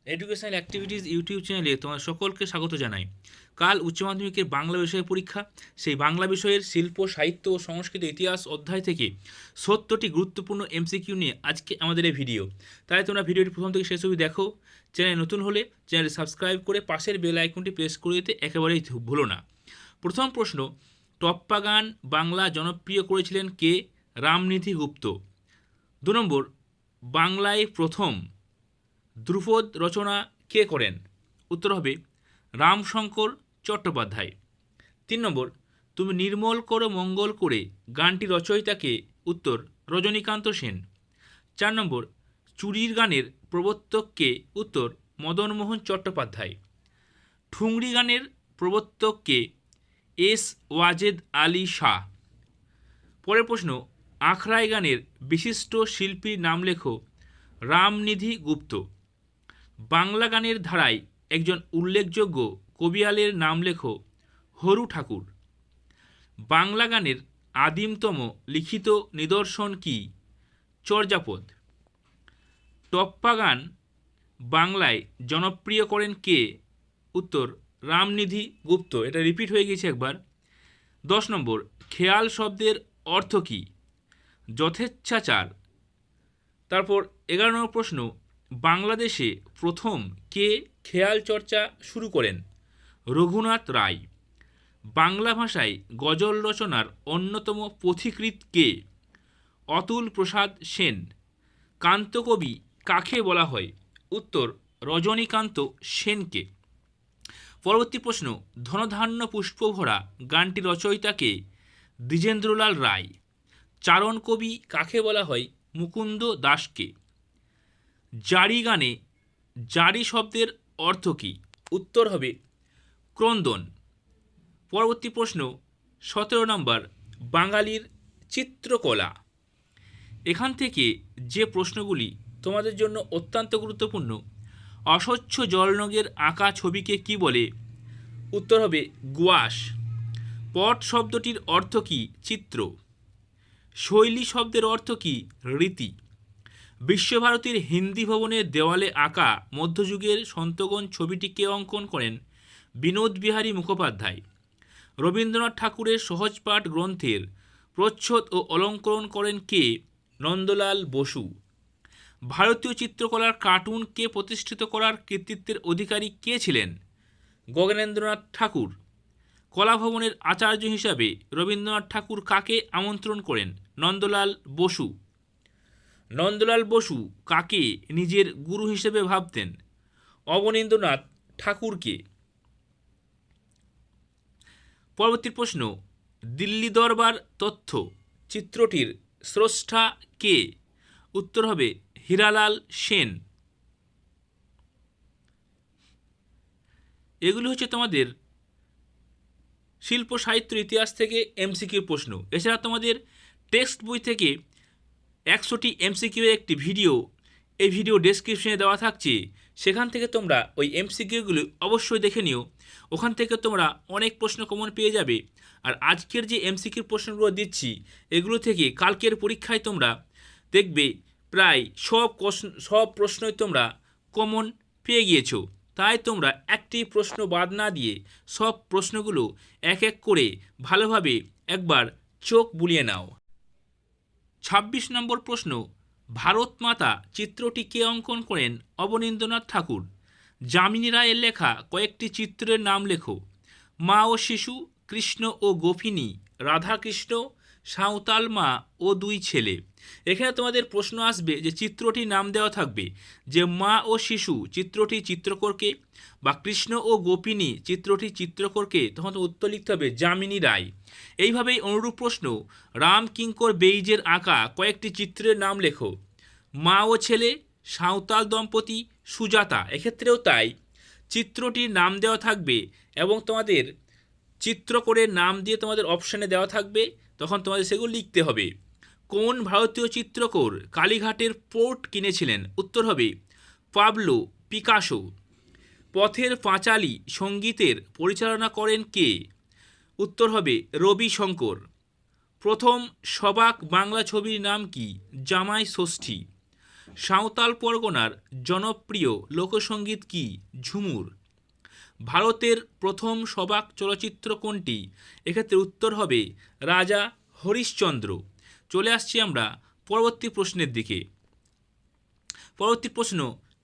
Educational activities YouTube চ্যানেলে তোমার সকলকে স্বাগত জানাই। কাল উচ্চ মাধ্যমিকের বাংলা বিষয়ের পরীক্ষা। সেই বাংলা বিষয়ের শিল্প সাহিত্য ও সংস্কৃত ইতিহাস অধ্যায় থেকে 70টি গুরুত্বপূর্ণ এমসিকিউ নিয়ে আজকে আমাদের এই ভিডিও। তাই তোমরা ভিডিওটি প্রথম থেকে শেষ অবধি দেখো। চ্যানেল নতুন হলে চ্যানেলটি সাবস্ক্রাইব করে পাশের বেল আইকনটি প্রেস করে দিতে একেবারেই ভুলো না। প্রথম প্রশ্ন, টপ্পা গান বাংলা জনপ্রিয় করেছিলেন কে? রামনিধি গুপ্ত। 2 নম্বর, বাংলায় প্রথম ধ্রুপদ রচনা কে করেন? উত্তর হবে রামশঙ্কর চট্টোপাধ্যায়। 3 নম্বর, তুমি নির্মল করো মঙ্গল করে গানটি রচয়িতাকে? উত্তর রজনীকান্ত সেন। 4 নম্বর, চুরির গানের প্রবর্তক কে? উত্তর মদনমোহন চট্টোপাধ্যায়। ঠুংরি গানের প্রবর্তক কে? এস ওয়াজেদ আলী শাহ। পরের প্রশ্ন, আখড়াই গানের বিশিষ্ট শিল্পীর নাম লেখো? রামনিধি গুপ্ত। বাংলা গানের ধারায় একজন উল্লেখযোগ্য কবিয়ালের নাম লেখো? হরু ঠাকুর। বাংলা গানের আদিমতম লিখিত নিদর্শন কি? চর্যাপদ। টপ্পা গান বাংলায় জনপ্রিয় করেন কে? উত্তর রামনিধি গুপ্ত। এটা রিপিট হয়ে গেছে একবার। 10 নম্বর, খেয়াল শব্দের অর্থ কী? যথেচ্ছাচার। তারপর 11 নম্বর প্রশ্ন, বাংলাদেশে প্রথম কে খেয়াল চর্চা শুরু করেন? রঘুনাথ রায়। বাংলা ভাষায় গজল রচনার অন্যতম পথিকৃৎ কে? অতুল প্রসাদ সেন। কান্তকবি কাকে বলা হয়? উত্তর রজনীকান্ত সেনকে। পরবর্তী প্রশ্ন, ধনধান্য পুষ্পভরা গানটি রচয়িতাকে? দ্বিজেন্দ্রলাল রায়। চারণ কবি কাকে বলা হয়? মুকুন্দ দাসকে। জারি গানে জারি শব্দের অর্থ কী? উত্তর হবে ক্রন্দন। পরবর্তী প্রশ্ন 17 নম্বর, বাঙালির চিত্রকলা। এখান থেকে যে প্রশ্নগুলি তোমাদের জন্য অত্যন্ত গুরুত্বপূর্ণ। অস্বচ্ছ জলনগের আঁকা ছবিকে কি বলে? উত্তর হবে গুয়াশ। পট শব্দটির অর্থ কী? চিত্র। শৈলী শব্দের অর্থ কী? রীতি। বিশ্বভারতীর হিন্দি ভবনের দেওয়ালে আঁকা মধ্যযুগের সন্তগণ ছবিটি কে অঙ্কন করেন? বিনোদ বিহারী মুখোপাধ্যায়। রবীন্দ্রনাথ ঠাকুরের সহজপাঠ গ্রন্থের প্রচ্ছদ ও অলঙ্করণ করেন কে? নন্দলাল বসু। ভারতীয় চিত্রকলার কার্টুনকে প্রতিষ্ঠিত করার কৃতিত্বের অধিকারী কে ছিলেন? গগনেন্দ্রনাথ ঠাকুর। কলাভবনের আচার্য হিসাবে রবীন্দ্রনাথ ঠাকুর কাকে আমন্ত্রণ করেন? নন্দলাল বসু। নন্দলাল বসু কাকে নিজের গুরু হিসেবে ভাবতেন? অবনীন্দ্রনাথ ঠাকুরকে। পরবর্তী প্রশ্ন, দিল্লি দরবার তথ্য চিত্রটির স্রষ্টা কে? উত্তর হবে হীরালাল সেন। এগুলি হচ্ছে তোমাদের শিল্প সাহিত্য ইতিহাস থেকে এমসিকিউ প্রশ্ন। এছাড়া তোমাদের টেক্সট বই থেকে 100টি এমসিকিউ এর একটি ভিডিও এই ভিডিও ডেসক্রিপশনে দেওয়া থাকছে। সেখান থেকে তোমরা ওই এমসিকিউগুলো অবশ্যই দেখে নিও। ওখান থেকে তোমরা অনেক প্রশ্ন কমন পেয়ে যাবে। আর আজকের যে এমসিকিউ প্রশ্নগুলো দিচ্ছি এগুলো থেকে কালকের পরীক্ষায় তোমরা দেখবে প্রায় সব প্রশ্নই তোমরা কমন পেয়ে গিয়েছো। তাই তোমরা একটি প্রশ্ন বাদ না দিয়ে সব প্রশ্নগুলো এক এক করে ভালোভাবে একবার চোখ বুলিয়ে নাও। 26 নম্বর প্রশ্ন, ভারত মাতা চিত্রটি কে অঙ্কন করেন? অবনীন্দ্রনাথ ঠাকুর। যামিনী রায়ের লেখা কয়েকটি চিত্রের নাম লেখো? মা ও শিশু, কৃষ্ণ ও গোপিনী, রাধাকৃষ্ণ, সাঁওতাল মা ও দুই ছেলে। এখানে তোমাদের প্রশ্ন আসবে যে চিত্রটির নাম দেওয়া থাকবে যে মা ও শিশু চিত্রটি চিত্রকরকে, বা কৃষ্ণ ও গোপিনী চিত্রটি চিত্রকরকে, তখন উত্তর লিখতে হবে যামিনী রায়। এইভাবেই অনুরূপ প্রশ্ন, রাম কিঙ্কর বেইজের আঁকা কয়েকটি চিত্রের নাম লেখো? মা ও ছেলে, সাঁওতাল দম্পতি, সুজাতা। এক্ষেত্রেও তাই, চিত্রটির নাম দেওয়া থাকবে এবং তোমাদের চিত্রকরের নাম দিয়ে তোমাদের অপশানে দেওয়া থাকবে, তখন তোমাদের সেগুলো লিখতে হবে। কোন ভারতীয় চিত্রকর কালীঘাটের পোর্ট কিনেছিলেন? উত্তর হবে পাবলো পিকাসো। পথের পাঁচালী সঙ্গীতের পরিচালনা করেন কে? উত্তর হবে রবি শঙ্কর। প্রথম সবাক বাংলা ছবির নাম কি? জামাই ষষ্ঠী। সাঁওতাল পরগনার জনপ্রিয় লোকসঙ্গীত কি? ঝুমুর। ভারতের প্রথম সবাক চলচ্চিত্র কোনটি? এক্ষেত্রে উত্তর হবে রাজা হরিশ্চন্দ্র। চলে আসছি আমরা পরবর্তী প্রশ্নের দিকে। পরবর্তী প্রশ্ন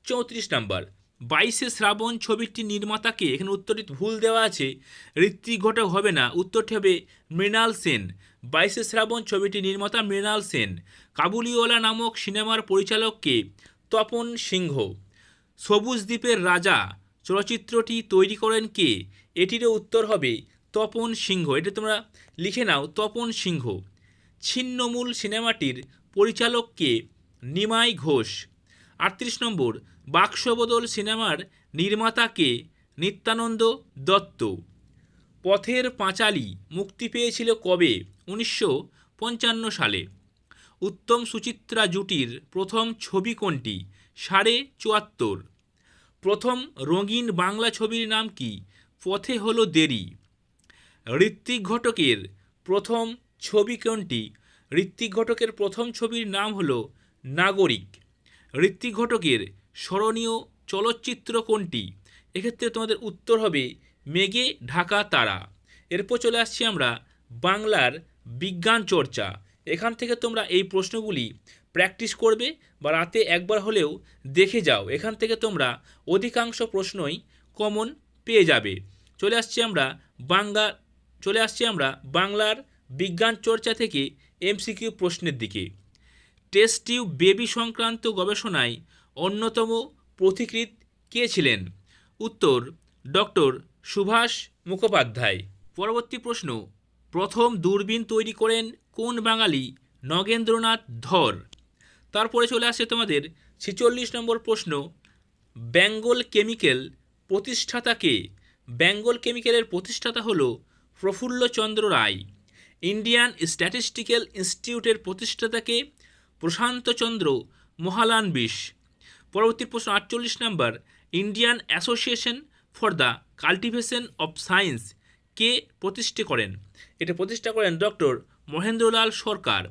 34 নাম্বার। 22শে শ্রাবণ ছবিটির নির্মাতাকে? এখানে উত্তরটি ভুল দেওয়া আছে, ঋত্বিক ঘটক হবে না, উত্তরটি হবে মৃণাল সেন। 22শে শ্রাবণ ছবিটির নির্মাতা মৃণাল সেন। কাবুলিওয়ালা নামক সিনেমার পরিচালককে? তপন সিংহ। সবুজ দ্বীপের রাজা চলচ্চিত্রটি তৈরি করেন কে? এটিরও উত্তর হবে তপন সিংহ। এটা তোমরা লিখে নাও, তপন সিংহ। ছিন্নমূল সিনেমাটির পরিচালককে? নিমাই ঘোষ। 38 নম্বর। বাক্সবদল সিনেমার নির্মাতাকে? নিত্যানন্দ দত্ত। পথের পাঁচালী মুক্তি পেয়েছিল কবে? 1955 সালে। উত্তম সুচিত্রা জুটির প্রথম ছবি কোনটি? 74.5। প্রথম রঙিন বাংলা ছবির নাম কি? পথে হলো দেরি। ঋত্বিক ঘটকের প্রথম ছবি কোনটি? ঋত্বিক ঘটকের প্রথম ছবির নাম হলো নাগরিক। ঋত্বিক ঘটকের স্মরণীয় চলচ্চিত্র কোনটি? এক্ষেত্রে তোমাদের উত্তর হবে মেঘে ঢাকা তারা। এরপর চলে আসছি আমরা বাংলার বিজ্ঞান চর্চা। এখান থেকে তোমরা এই প্রশ্নগুলি প্র্যাকটিস করবে বা রাতে একবার হলেও দেখে যাও। এখান থেকে তোমরা অধিকাংশ প্রশ্নই কমন পেয়ে যাবে। চলে আসছি আমরা বাংলার বিজ্ঞান চর্চা থেকে এমসিকিউ প্রশ্নের দিকে। টেস্ট টিউব বেবি সংক্রান্ত গবেষণায় অন্যতম পথিকৃৎ কে ছিলেন? উত্তর ডক্টর সুভাষ মুখোপাধ্যায়। পরবর্তী প্রশ্ন, প্রথম দূরবীন তৈরি করেন কোন বাঙালি? নগেন্দ্রনাথ ধর। তারপরে চলে আসছে তোমাদের 46 নম্বর প্রশ্ন, বেঙ্গল কেমিক্যাল প্রতিষ্ঠাতা কে? বেঙ্গল কেমিক্যালের প্রতিষ্ঠাতা হলো প্রফুল্লচন্দ্র রায়। ইন্ডিয়ান স্ট্যাটিস্টিক্যাল ইনস্টিটিউটের প্রতিষ্ঠাতাকে? প্রশান্তচন্দ্র মহালানবিশ। পরবর্তী প্রশ্ন 48 নম্বর, Indian Association for the Cultivation of Science কে প্রতিষ্ঠা করেন? এটা প্রতিষ্ঠা করেন ডক্টর মহেন্দ্রলাল সরকার।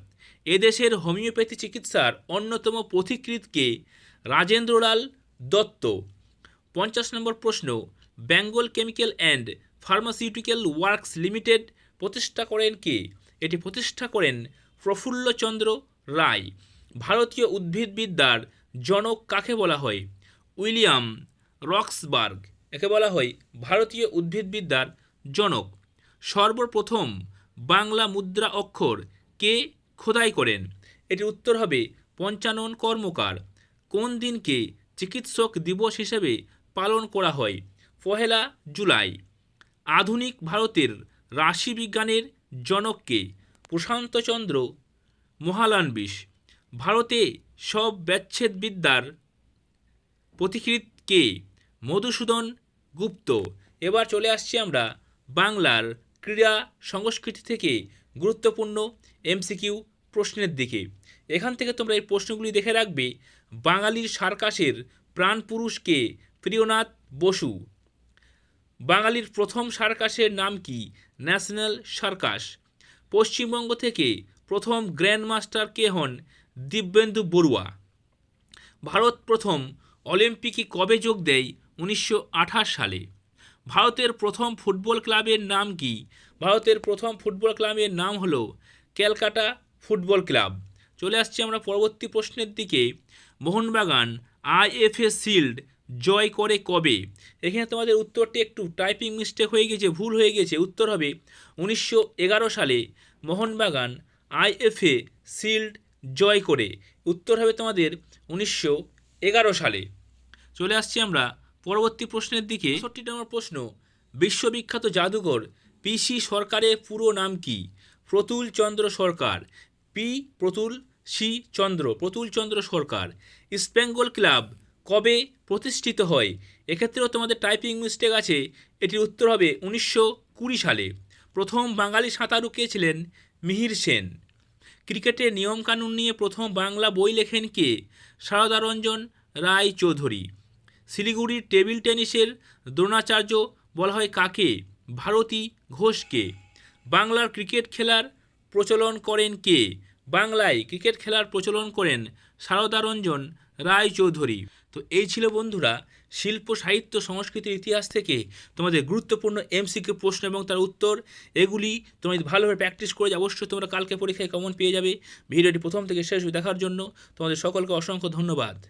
এদেশের হোমিওপ্যাথি চিকিৎসার অন্যতম পথিকৃৎ কে? রাজেন্দ্রলাল দত্ত। 50 নম্বর প্রশ্ন, Bengal chemical and pharmaceutical works limited প্রতিষ্ঠা করেন কে? এটি প্রতিষ্ঠা করেন প্রফুল্লচন্দ্র রায়। ভারতীয় উদ্ভিদবিদ্যার জনক কাকে বলা হয়? উইলিয়াম রক্সবার্গ। একে বলা হয় ভারতীয় উদ্ভিদবিদ্যার জনক। সর্বপ্রথম বাংলা মুদ্রা অক্ষর কে খোদাই করেন? এটির উত্তর হবে পঞ্চানন কর্মকার। কোন দিনকে চিকিৎসক দিবস হিসেবে পালন করা হয়? 1 জুলাই। আধুনিক ভারতের রাশিবিজ্ঞানের জনককে? প্রশান্তচন্দ্র মহালানবিশ। ভারতে সব ব্যচ্ছেদবিদ্যার পথিকৃৎ কে? মধুসূদন গুপ্ত। এবার চলে আসছি আমরা বাংলার ক্রীড়া সংস্কৃতি থেকে গুরুত্বপূর্ণ এমসিকিউ প্রশ্নের দিকে। এখান থেকে তোমরা এই প্রশ্নগুলি দেখে রাখবে। বাঙালির সার্কাসের প্রাণপুরুষ কে? প্রিয়নাথ বসু। বাঙালির প্রথম সার্কাসের নাম কি? National circus. পশ্চিমবঙ্গ থেকে প্রথম গ্র্যান্ডমাস্টার কে হন? দিব্যেন্দু বড়ুয়া। ভারত প্রথম অলিম্পিকে কবে যোগ দেয়? 1928 সালে। ভারতের প্রথম ফুটবল ক্লাবের নাম কি? ভারতের প্রথম ফুটবল ক্লাবের নাম হলো ক্যালকাটা ফুটবল ক্লাব। চলে আসছি আমরা পরবর্তী প্রশ্নের দিকে। মোহনবাগান আইএফএ শিল্ড জয় করে কবে? এখানে তোমাদের উত্তরটি একটু টাইপিং মিস্টেক হয়ে গেছে, ভুল হয়ে গেছে। উত্তর হবে 1911 সালে মোহনবাগান আইএফএ শিল্ড জয় করে। উত্তর হবে তোমাদের 1911 সালে। চলে আসছি আমরা পরবর্তী প্রশ্নের দিকে। ৬০ নম্বর প্রশ্ন, বিশ্ববিখ্যাত জাদুঘর পিসি সরকারের পুরো নাম কি? প্রতুল চন্দ্র সরকার। প্রতুল চন্দ্র সরকার। ইস্ট বেঙ্গল ক্লাব কবে প্রতিষ্ঠিত হয়? এক্ষেত্রেও তোমাদের টাইপিং মিস্টেক আছে। এটির উত্তর হবে 1920 সালে। প্রথম বাঙালি সাঁতারু কে ছিলেন? মিহির সেন। ক্রিকেটের নিয়মকানুন নিয়ে প্রথম বাংলা বই লেখেন কে? সারদারঞ্জন রায় চৌধুরী। শিলিগুড়ির টেবিল টেনিসের দ্রোণাচার্য বলা হয় কাকে? ভারতী ঘোষকে। বাংলার ক্রিকেট খেলার প্রচলন করেন কে? বাংলায় ক্রিকেট খেলার প্রচলন করেন সারদারঞ্জন রায়চৌধুরী। তো এই ছিল বন্ধুরা শিল্প সাহিত্য সংস্কৃতির ইতিহাস থেকে তোমাদের গুরুত্বপূর্ণ এমসিকিউ প্রশ্ন এবং তার উত্তর। এগুলি তোমরা যদি ভালোভাবে প্র্যাকটিস করে অবশ্যই তোমরা কালকে পরীক্ষায় কমন পেয়ে যাবে। ভিডিওটি প্রথম থেকে শেষ দেখার জন্য তোমাদের সকলকে অসংখ্য ধন্যবাদ।